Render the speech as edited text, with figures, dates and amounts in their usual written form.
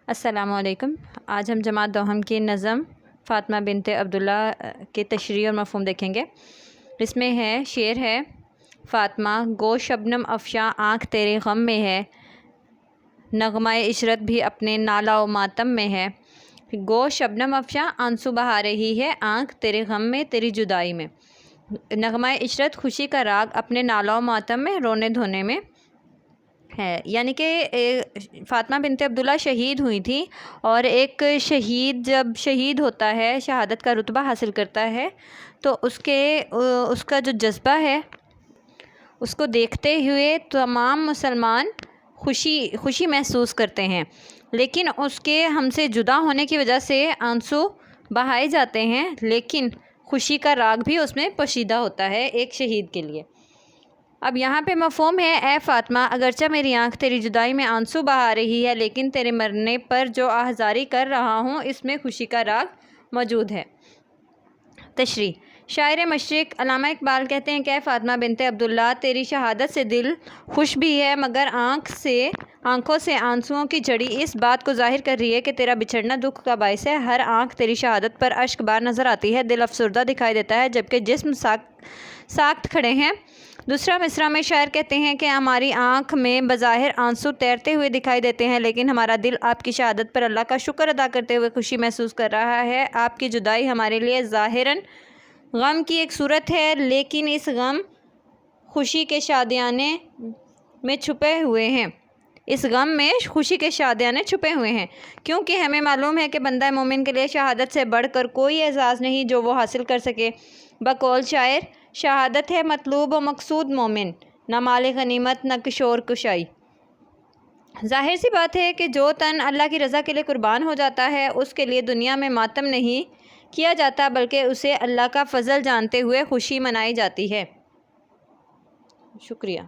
السلام علیکم۔ آج ہم جماعت دوہم کی نظم فاطمہ بنت عبداللہ کے تشریح اور مفہوم دیکھیں گے۔ اس میں شعر ہے: فاطمہ گو شبنم افشاں آنکھ تیرے غم میں ہے، نغمہ عشرت بھی اپنے نالا و ماتم میں ہے۔ گو شبنم افشاں آنسو بہا رہی ہے آنکھ تیرے غم میں، تیری جدائی میں۔ نغمہ عشرت خوشی کا راگ اپنے نالا و ماتم میں، رونے دھونے میں ہے۔ یعنی کہ فاطمہ بنت عبداللہ شہید ہوئی تھی، اور ایک شہید جب شہید ہوتا ہے، شہادت کا رتبہ حاصل کرتا ہے، تو اس کا جو جذبہ ہے اس کو دیکھتے ہوئے تمام مسلمان خوشی محسوس کرتے ہیں، لیکن اس کے ہم سے جدا ہونے کی وجہ سے آنسو بہائے جاتے ہیں، لیکن خوشی کا راگ بھی اس میں پوشیدہ ہوتا ہے ایک شہید کے لیے۔ اب یہاں پہ مفہوم ہے: اے فاطمہ اگرچہ میری آنکھ تیری جدائی میں آنسو بہا رہی ہے، لیکن تیرے مرنے پر جو آہذاری کر رہا ہوں اس میں خوشی کا راگ موجود ہے۔ تشریح: شاعر مشرق علامہ اقبال کہتے ہیں کہ اے فاطمہ بنت عبداللہ، تیری شہادت سے دل خوش بھی ہے، مگر آنکھوں سے آنسوؤں کی جھڑی اس بات کو ظاہر کر رہی ہے کہ تیرا بچھڑنا دکھ کا باعث ہے۔ ہر آنکھ تیری شہادت پر اشک بار نظر آتی ہے، دل افسردہ دکھائی دیتا ہے، جبکہ جسم ساکت کھڑے ہیں۔ دوسرا مصرع میں شاعر کہتے ہیں کہ ہماری آنکھ میں بظاہر آنسو تیرتے ہوئے دکھائی دیتے ہیں، لیکن ہمارا دل آپ کی شہادت پر اللہ کا شکر ادا کرتے ہوئے خوشی محسوس کر رہا ہے۔ آپ کی جدائی ہمارے لیے ظاہراً غم کی ایک صورت ہے، لیکن اس غم خوشی کے شادیانے میں چھپے ہوئے ہیں، کیونکہ ہمیں معلوم ہے کہ بندہ مومن کے لیے شہادت سے بڑھ کر کوئی اعزاز نہیں جو وہ حاصل کر سکے۔ بقول شاعر: شہادت ہے مطلوب و مقصود مومن، نہ مال غنیمت نہ کشور کشائی۔ ظاہر سی بات ہے کہ جو تن اللہ کی رضا کے لیے قربان ہو جاتا ہے، اس کے لیے دنیا میں ماتم نہیں کیا جاتا، بلکہ اسے اللہ کا فضل جانتے ہوئے خوشی منائی جاتی ہے۔ شکریہ۔